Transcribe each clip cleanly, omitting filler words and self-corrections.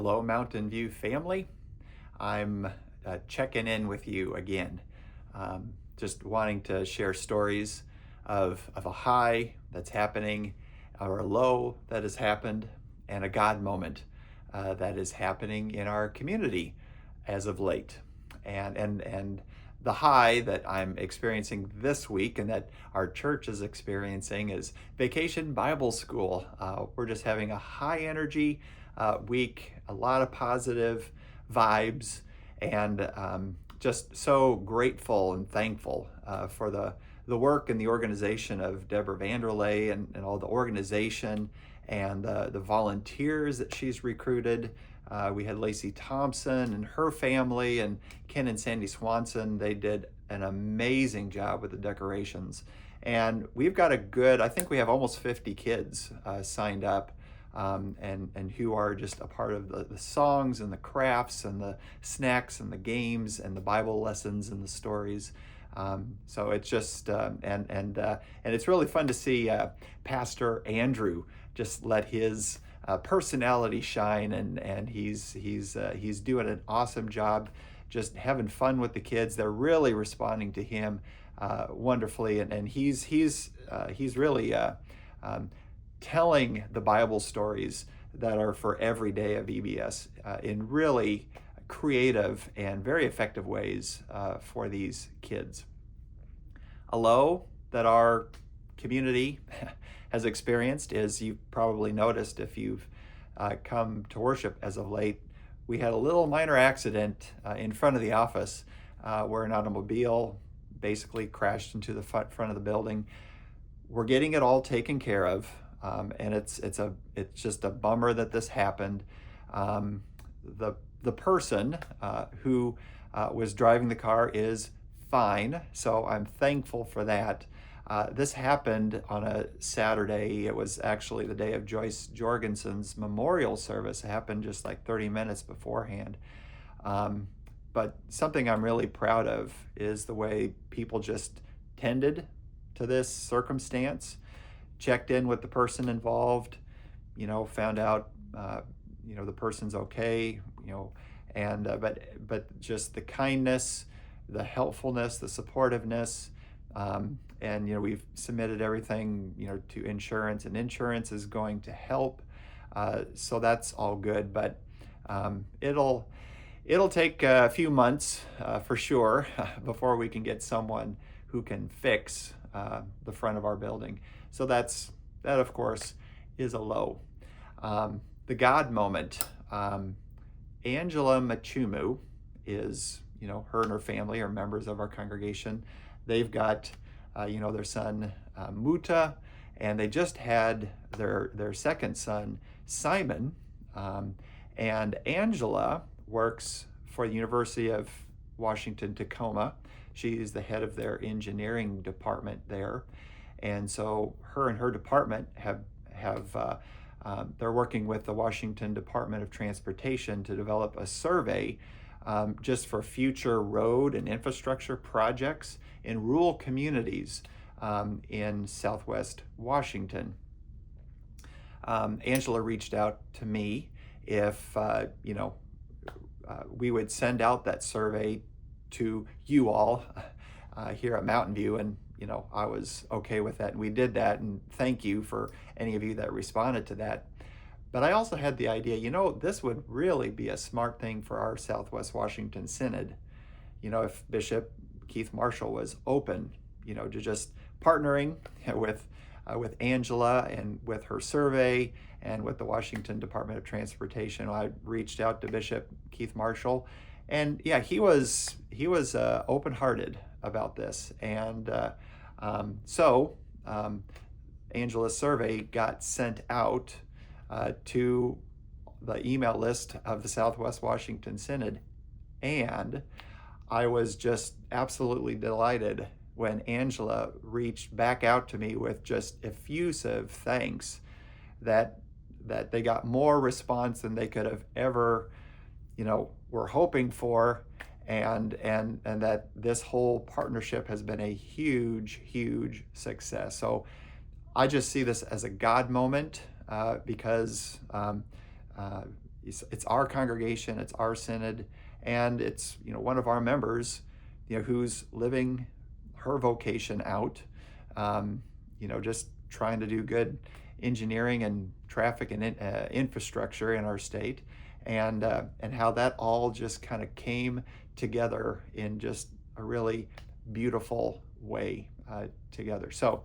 Hello, Mountain View family. I'm checking in with you again. Just wanting to share stories of a high that's happening, or a low that has happened, and a God moment that is happening in our community as of late. And the high that I'm experiencing this week and that our church is experiencing is Vacation Bible School. We're just having a high energy week, a lot of positive vibes, and just so grateful and thankful for the work and the organization of Deborah Vanderlei and all the organization and the volunteers that she's recruited. We had Lacey Thompson and her family, and Ken and Sandy Swanson. They did an amazing job with the decorations. And we've got I think we have almost 50 kids signed up, and who are just a part of the songs and the crafts and the snacks and the games and the Bible lessons and the stories. So it's just and it's really fun to see Pastor Andrew just let his personality shine, and he's doing an awesome job, just having fun with the kids. They're really responding to him wonderfully, and he's really telling the Bible stories that are for every day of VBS in really creative and very effective ways for these kids. A low that our community has experienced is, you've probably noticed if you've come to worship as of late, we had a little minor accident in front of the office where an automobile basically crashed into the front of the building. We're getting it all taken care of, and it's just a bummer that this happened. The person who was driving the car is fine, so I'm thankful for that. This happened on a Saturday. It was actually the day of Joyce Jorgensen's memorial service. It happened just like 30 minutes beforehand. But something I'm really proud of is the way people just tended to this circumstance, checked in with the person involved, found out, the person's okay, and but just the kindness, the helpfulness, the supportiveness, and we've submitted everything to insurance, and insurance is going to help, so that's all good. But it'll take a few months for sure before we can get someone who can fix the front of our building. So that of course is a low. The God moment. Angela Machumu is, her and her family are members of our congregation. They've got, their son Muta, and they just had their second son Simon. And Angela works for the University of Washington-Tacoma. She's the head of their engineering department there, and so her and her department have they're working with the Washington Department of Transportation to develop a survey just for future road and infrastructure projects in rural communities in Southwest Washington. Angela reached out to me if we would send out that survey to you all here at Mountain View, and I was okay with that, and we did that, and thank you for any of you that responded to that. But I also had the idea, this would really be a smart thing for our Southwest Washington Synod. If Bishop Keith Marshall was open, to just partnering with Angela and with her survey and with the Washington Department of Transportation. I reached out to Bishop Keith Marshall, and yeah, he was open-hearted about this, and so Angela's survey got sent out to the email list of the Southwest Washington Synod, and I was just absolutely delighted when Angela reached back out to me with just effusive thanks that they got more response than they could have ever, were hoping for, and that this whole partnership has been a huge success. So I just see this as a God moment, because it's our congregation, it's our synod, and it's, one of our members, who's living her vocation out, just trying to do good engineering and traffic and infrastructure in our state, and how that all just kind of came together in just a really beautiful way together. So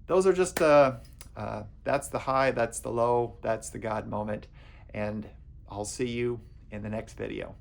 those are just that's the high, that's the low, that's the God moment, and I'll see you in the next video.